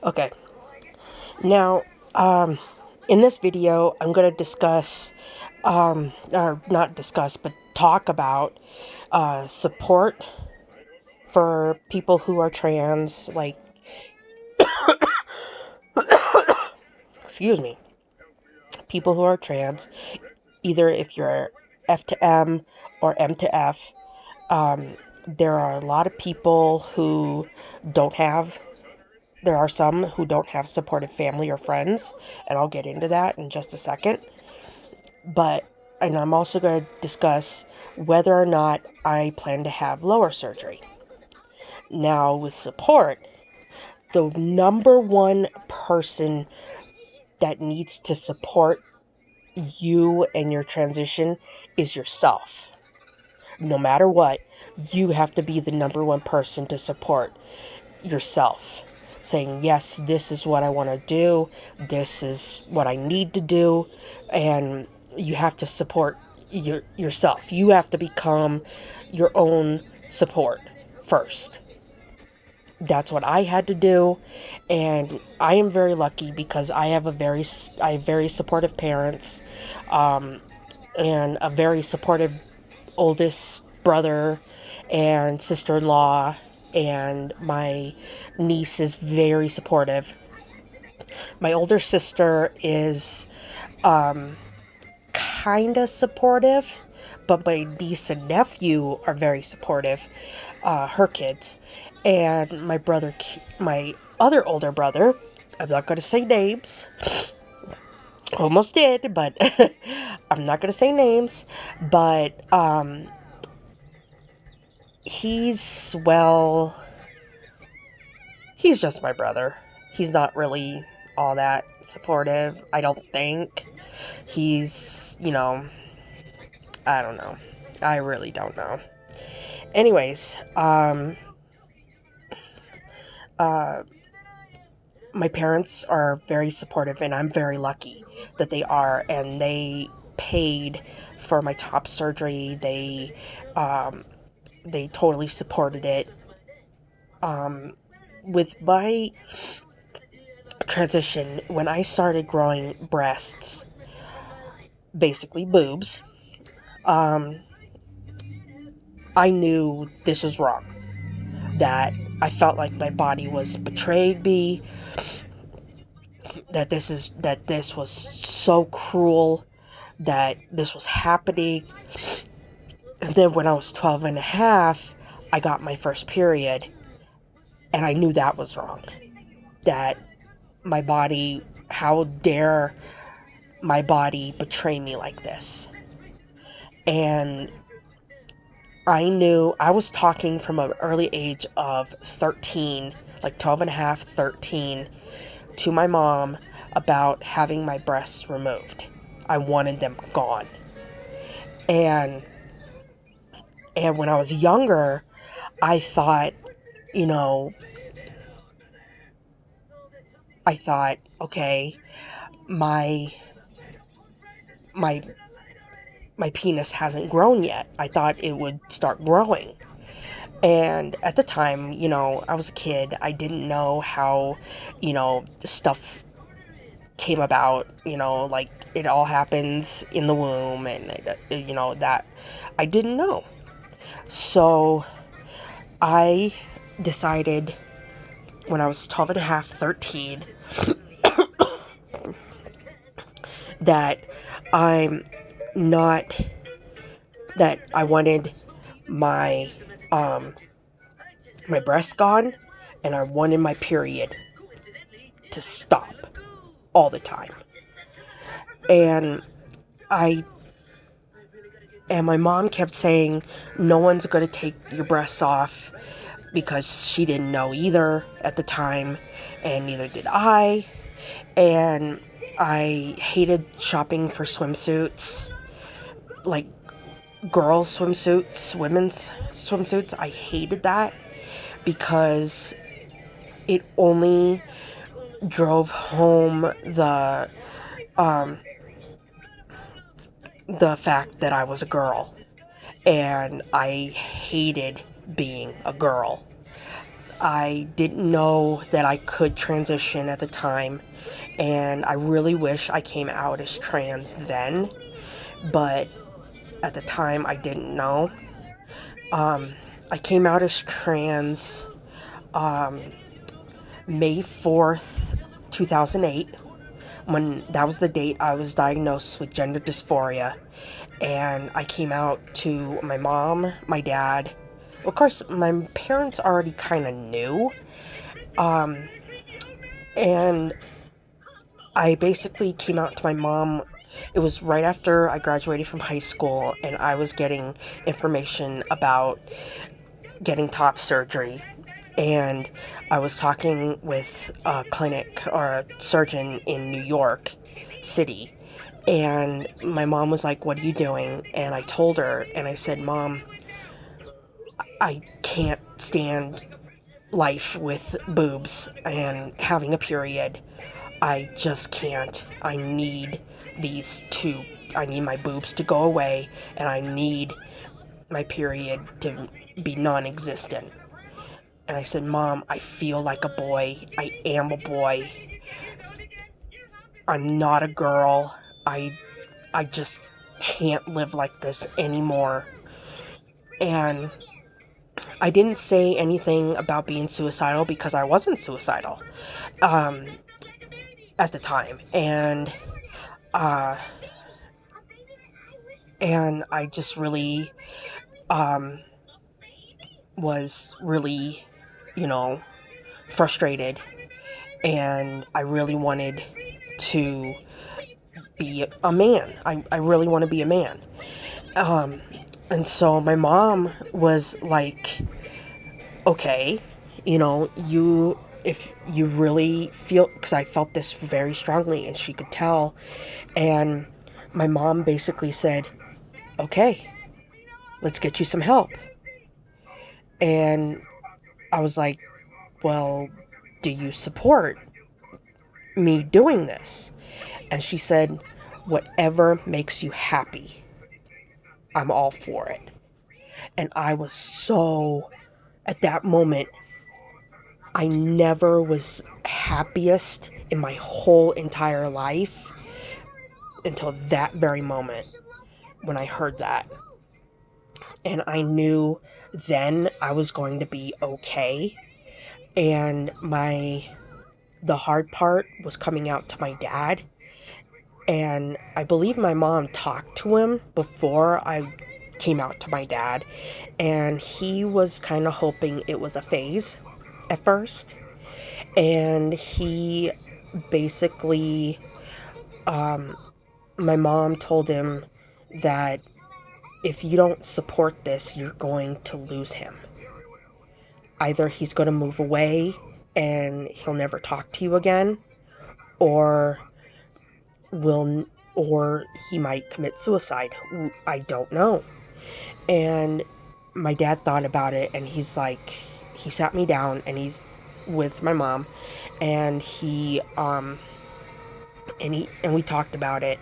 Okay, now, in this video, I'm going to discuss, or not discuss, but talk about support for people who are trans, like, excuse me, people who are trans, either if you're F to M or M to F. There are a lot of people who don't have there are some who don't have supportive family or friends, and I'll get into that in just a second. And I'm also going to discuss whether or not I plan to have lower surgery. Now, with support, the number one person that needs to support you and your transition is yourself. No matter what, you have to be the number one person to support yourself, saying, yes, this is what I want to do, this is what I need to do, and you have to support yourself. You have to become your own support first. That's what I had to do, and I am very lucky because I have very supportive parents, and a very supportive oldest brother and sister-in-law, and my niece is very supportive. My older sister is kind of supportive, but my niece and nephew are very supportive, her kids. And my other older brother, I'm not going to say names, almost did, but I'm not going to say names, but he's, well, he's just my brother. He's not really all that supportive, I don't think. He's, I don't know. I really don't know. Anyways, uh, my parents are very supportive, and I'm very lucky that they are, and they paid for my top surgery. They totally supported it. With my transition, when I started growing breasts, basically boobs, I knew this was wrong. That I felt like my body was betraying me. That this was so cruel. That this was happening. And then when I was 12 and a half, I got my first period, and I knew that was wrong. That my body, how dare my body betray me like this? And I knew I was talking from an early age of 13, like 12 and a half, 13, to my mom about having my breasts removed. I wanted them gone. And when I was younger, I thought, you know, okay, my my my penis hasn't grown yet. I thought it would start growing. And at the time, I was a kid. I didn't know how, stuff came about, like it all happens in the womb, and, that I didn't know. So I decided when I was 12 and a half, 13, that I'm not, that I wanted my, my breasts gone, and I wanted my period to stop all the time. And my mom kept saying, no one's going to take your breasts off, because she didn't know either at the time, and neither did I. And I hated shopping for swimsuits, like girl swimsuits, women's swimsuits. I hated that because it only drove home the fact that I was a girl, and I hated being a girl. I didn't know that I could transition at the time, and I really wish I came out as trans then, but at the time I didn't know. Um, I came out as trans um, May 4th, 2008, when that was the date I was diagnosed with gender dysphoria. And I came out to my mom, my dad. Of course, my parents already kind of knew. Um, and I basically came out to my mom. It was right after I graduated from high school, and I was getting information about getting top surgery. And I was talking with a clinic or a surgeon in New York City. And my mom was like, "What are you doing?" And I told her, and I said, "Mom, I can't stand life with boobs and having a period. I just can't. These two, I need my boobs to go away, and I need my period to be non existent." And I said, "Mom, I feel like a boy. I am a boy. I'm not a girl. I just can't live like this anymore." And I didn't say anything about being suicidal because I wasn't suicidal um, at the time. Uh, and I just really um, was really, you know, frustrated, and I really wanted to be a man. I really want to be a man. Um, and so my mom was like, "Okay, if you really feel," because I felt this very strongly and she could tell. And my mom basically said, "Okay, let's get you some help." And I was like, "Well, do you support me doing this?" And she said, "Whatever makes you happy, I'm all for it." And I was so, at that moment, I never was happiest in my whole entire life until that very moment when I heard that. And I knew then I was going to be okay. And the hard part was coming out to my dad. And I believe my mom talked to him before I came out to my dad. And he was kind of hoping it was a phase at first. And he basically, um, my mom told him that if you don't support this, you're going to lose him. Either he's going to move away and he'll never talk to you again, or will or he might commit suicide. I don't know. And my dad thought about it, and he sat me down, and he's with my mom, and and we talked about it,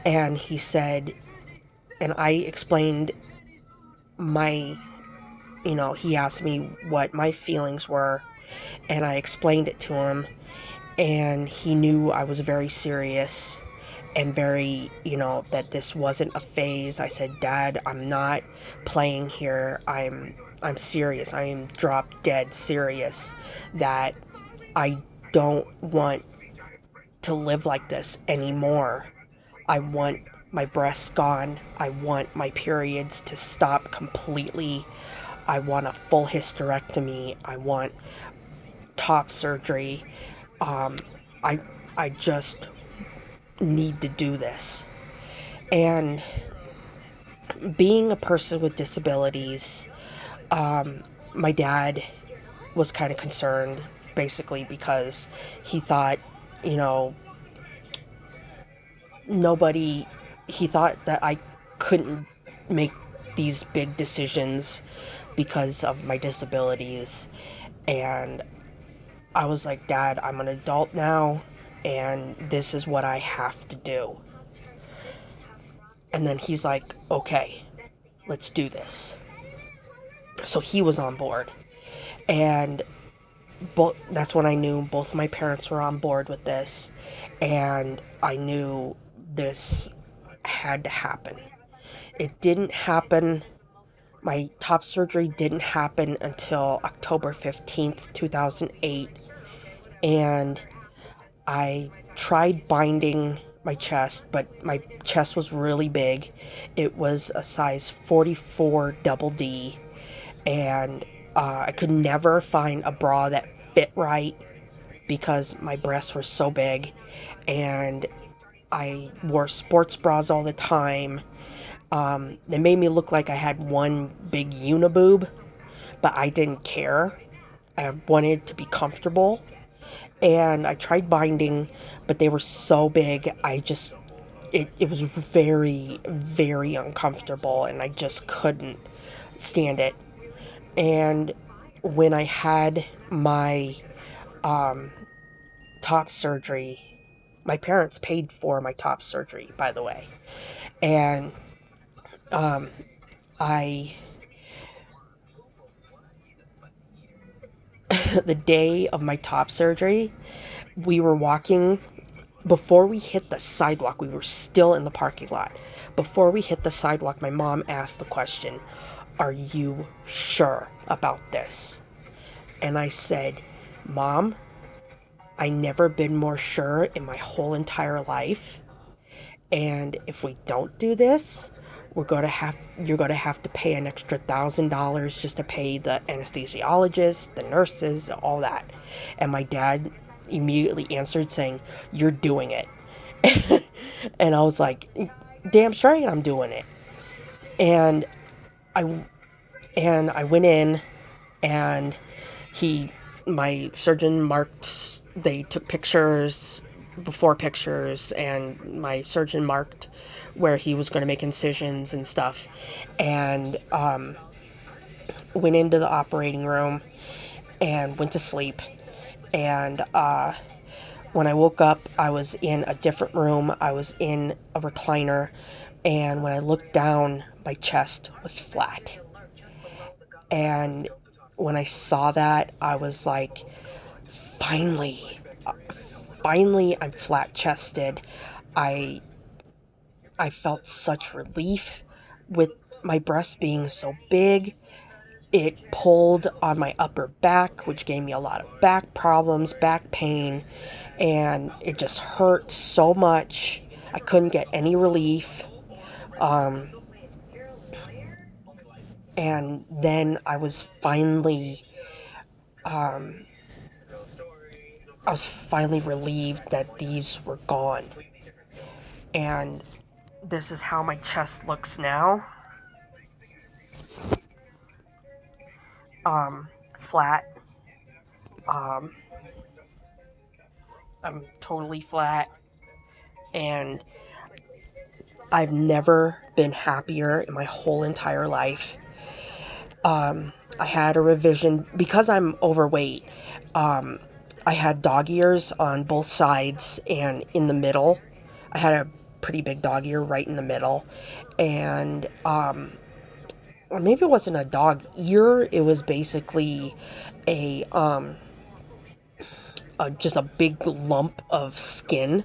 and he said, and I explained my, he asked me what my feelings were, and I explained it to him, and he knew I was very serious and very, that this wasn't a phase. I said, "Dad, I'm not playing here. I'm serious. I am drop dead serious that I don't want to live like this anymore. I want my breasts gone. I want my periods to stop completely. I want a full hysterectomy. I want top surgery. Um, I I just need to do this." And being a person with disabilities, um, my dad was kind of concerned, basically because he thought, you know, nobody, he thought that I couldn't make these big decisions because of my disabilities. And I was like, "Dad, I'm an adult now, and this is what I have to do." And then he's like, "Okay, let's do this." So he was on board. And that's when I knew both my parents were on board with this, and I knew this had to happen. It didn't happen. My top surgery didn't happen until October 15th, 2008, and I tried binding my chest, but my chest was really big. It was a size 44 double D, and I could never find a bra that fit right because my breasts were so big, and I wore sports bras all the time. It made me look like I had one big uniboob, but I didn't care. I wanted to be comfortable, and I tried binding, but they were so big. It was very, very uncomfortable, and I just couldn't stand it. And when I had my um, top surgery, my parents paid for my top surgery, by the way. And um, I, the day of my top surgery, we were walking. Before we hit the sidewalk, we were still in the parking lot. Before we hit the sidewalk, my mom asked the question, "Are you sure about this?" And I said, "Mom, I never been more sure in my whole entire life. And if we don't do this, you're going to have to pay an extra $1,000 just to pay the anesthesiologist, the nurses, all that." And my dad immediately answered saying, "You're doing it." And I was like, "Damn straight I'm doing it." And I I went in, and he my surgeon marked, they took pictures, before pictures, and my surgeon marked where he was going to make incisions and stuff, and went into the operating room and went to sleep. And when I woke up, I was in a different room. I was in a recliner, and when I looked down, my chest was flat. And when I saw that, I was like, finally, finally, I'm flat chested. I I felt such relief with my breast being so big. It pulled on my upper back, which gave me a lot of back problems, back pain, and it just hurt so much. I couldn't get any relief. Um, and then um, I was finally relieved that these were gone. And this is how my chest looks now. Flat. Um, I'm totally flat, and I've never been happier in my whole entire life. I had a revision because I'm overweight. Um, I had dog ears on both sides and in the middle. I had a pretty big dog ear right in the middle, and or maybe it wasn't a dog ear. It was basically a just a big lump of skin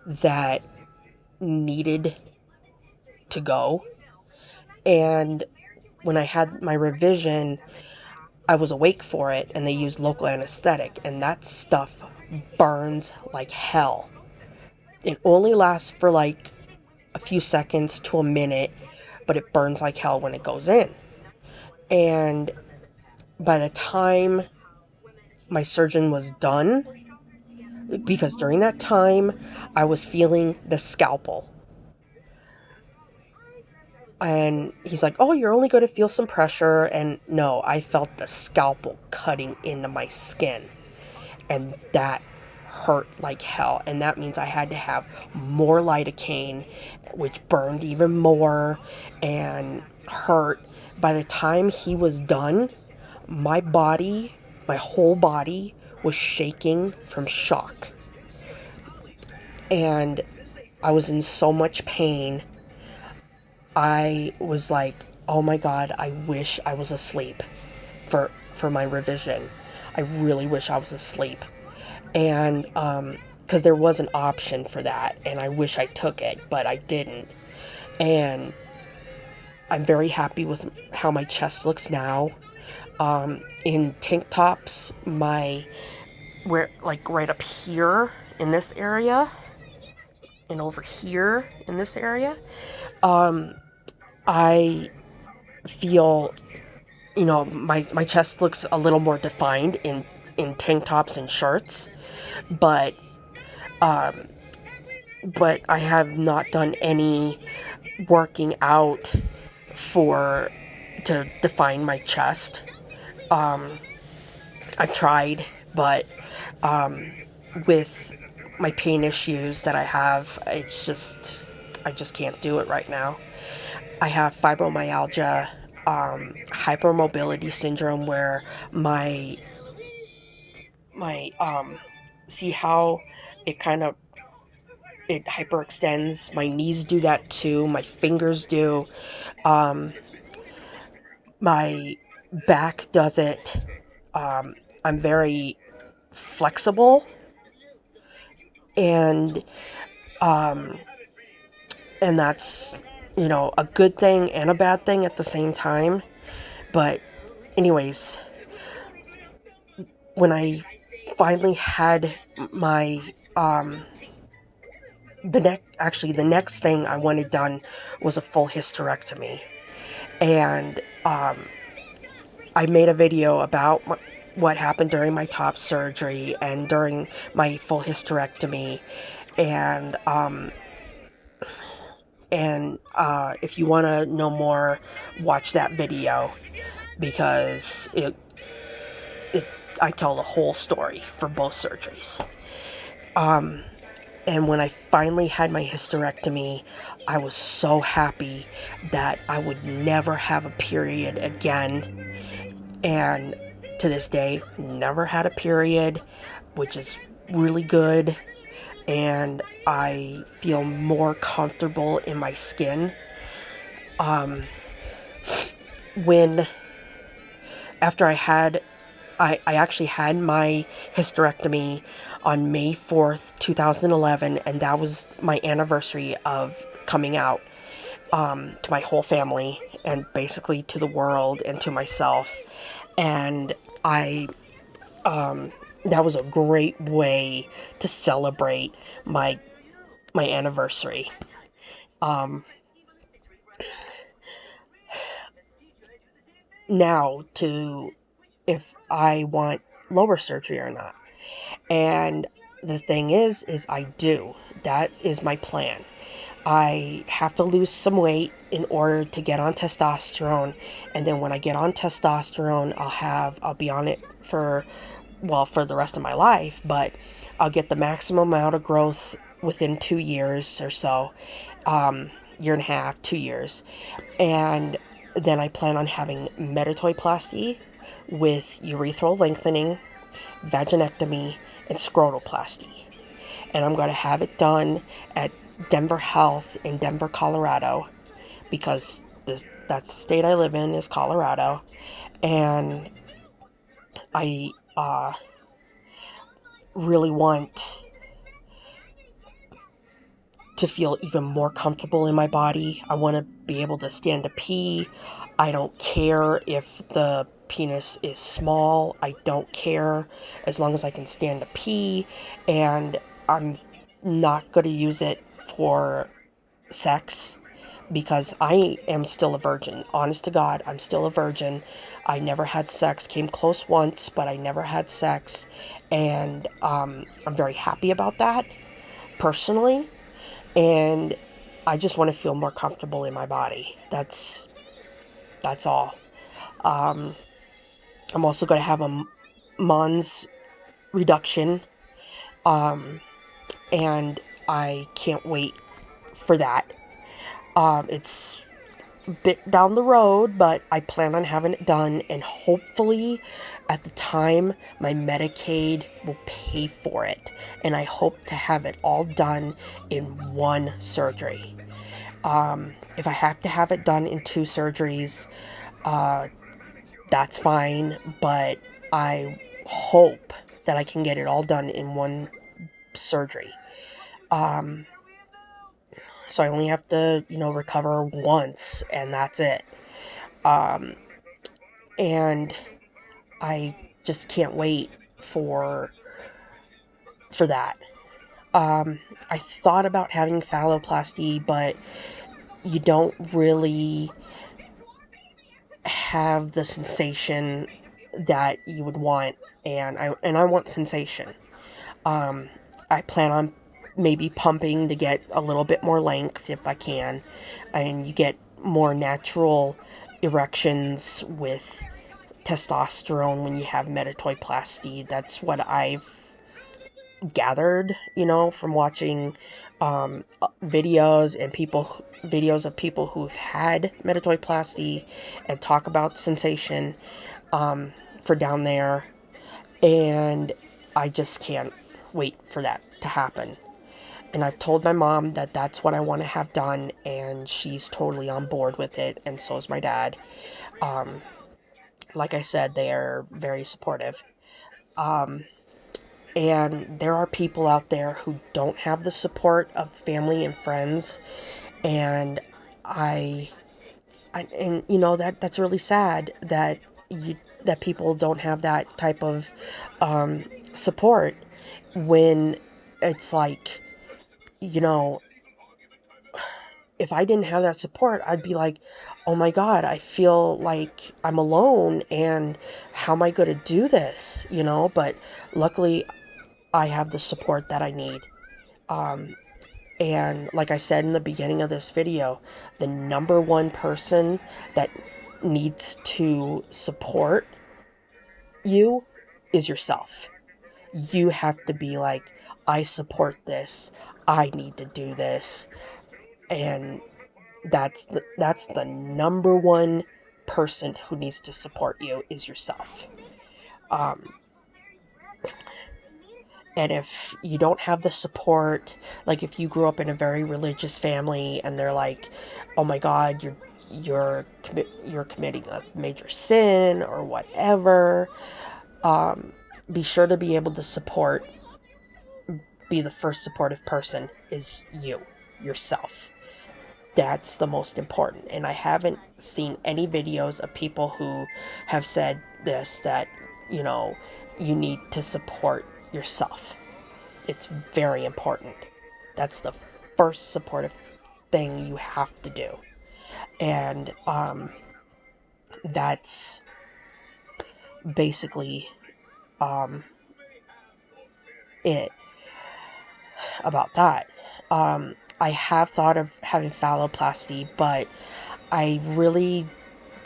that needed to go. And when I had my revision, I was awake for it, and they used local anesthetic, and that stuff burns like hell. It only lasts for like a few seconds to a minute, but it burns like hell when it goes in. And by the time my surgeon was done, because during that time I was feeling the scalpel. And he's like, "Oh, you're only going to feel some pressure." And no, I felt the scalpel cutting into my skin. And that hurt like hell. And that means I had to have more lidocaine, which burned even more and hurt. By the time he was done, my whole body was shaking from shock. And I was in so much pain. I was like, "Oh my God, I wish I was asleep for my revision." I really wish I was asleep. And, because there was an option for that, and I wish I took it, but I didn't. And I'm very happy with how my chest looks now. In tank tops, where, like, right up here in this area, and over here in this area, um, I feel, my chest looks a little more defined in tank tops and shirts, but, um, but I have not done any working out for to define my chest. Um, I've tried, but um, with my pain issues that I have, I just can't do it right now. I have fibromyalgia, hypermobility syndrome, where my see how it kind of it hyperextends. My knees do that too. My fingers do. Um, my back does it. Um, I'm very flexible, and um, and that's, a good thing and a bad thing at the same time. But anyways, when I finally had my the next thing I wanted done was a full hysterectomy, and I made a video about what happened during my top surgery and during my full hysterectomy, and if you want to know more, watch that video, because it I tell the whole story for both surgeries. And when I finally had my hysterectomy, I was so happy that I would never have a period again. And to this day, never had a period, which is really good. And I feel more comfortable in my skin. When after I actually had my hysterectomy on May 4th, 2011, and that was my anniversary of coming out, to my whole family, and basically to the world and to myself. And that was a great way to celebrate my anniversary. Um, Now, to if I want lower surgery or not. And the thing is I do. That is my plan. I have to lose some weight in order to get on testosterone, and then when I get on testosterone, I'll be on it for the rest of my life, but I'll get the maximum amount of growth within 2 years or so, year and a half, 2 years. And then I plan on having metatoiplasty with urethral lengthening, vaginectomy, and scrotoplasty. And I'm going to have it done at Denver Health in Denver, Colorado, because that's the state I live in, is Colorado. And I really want to feel even more comfortable in my body. I want to be able to stand to pee. I don't care if the penis is small. I don't care, as long as I can stand to pee. And I'm not going to use it for sex, because I am still a virgin. Honest to God, I'm still a virgin. I never had sex. Came close once, but I never had sex. And I'm very happy about that, personally. And I just want to feel more comfortable in my body. That's all. I'm also going to have a Mons reduction, and I can't wait for that. It's a bit down the road, but I plan on having it done, and hopefully at the time my Medicaid will pay for it, and I hope to have it all done in one surgery. If I have to have it done in 2 surgeries, that's fine, but I hope that I can get it all done in one surgery. Um, so I only have to, recover once, and that's it. Um, and I just can't wait for that. I thought about having phalloplasty, but you don't really have the sensation that you would want, and I want sensation. Um, I plan on maybe pumping to get a little bit more length if I can, and you get more natural erections with testosterone when you have metotoiplasty. That's what I've gathered, from watching videos and videos of people who've had metotoiplasty and talk about sensation for down there, and I just can't wait for that to happen. And I've told my mom that that's what I want to have done, and she's totally on board with it, and so is my dad. Um, like I said, they are very supportive. Um, and there are people out there who don't have the support of family and friends, and and that's really sad that people don't have that type of support, when it's like, you know if I didn't have that support, I'd be like, oh my God, I feel like I'm alone, and how am I going to do this? But luckily I have the support that I need. Um, and like I said in the beginning of this video, the number one person that needs to support you is yourself. You have to be like, I support this. I need to do this. And that's the number one person who needs to support you is yourself. Um, and if you don't have the support, like if you grew up in a very religious family and they're like, oh my God, you're committing a major sin or whatever, be sure to be able to be the first supportive person is yourself. That's the most important. And I haven't seen any videos of people who have said this, that, you need to support yourself. It's very important. That's the first supportive thing you have to do. And that's basically it about that. I have thought of having phalloplasty, but I really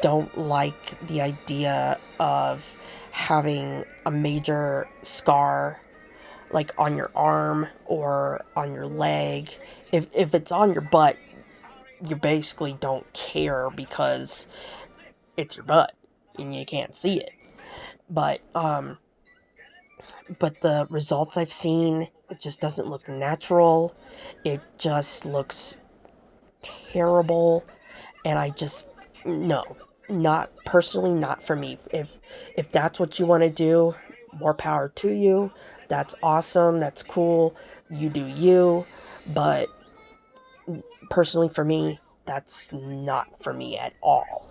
don't like the idea of having a major scar, like on your arm or on your leg. If it's on your butt, you basically don't care because it's your butt and you can't see it. But the results I've seen, it just doesn't look natural. It just looks terrible, and I just, no, not personally, not for me. If that's what you want to do, more power to you. That's awesome. That's cool. You do you. But personally, for me, that's not for me at all.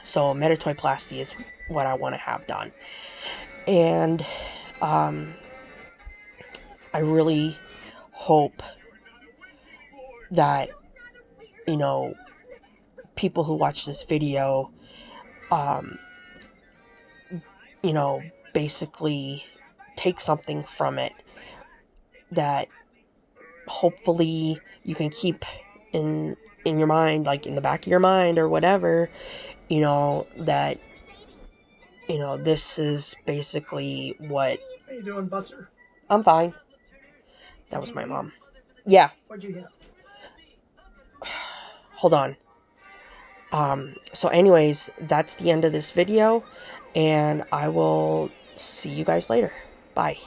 So metotoiplasty is what I want to have done. And I really hope that, people who watch this video, basically take something from it that hopefully you can keep in your mind, like in the back of your mind or whatever, that, this is basically what... How you doing, Buster? I'm fine. That was my mom. Yeah. What'd you have? Hold on. So anyways, that's the end of this video, and I will see you guys later. Bye.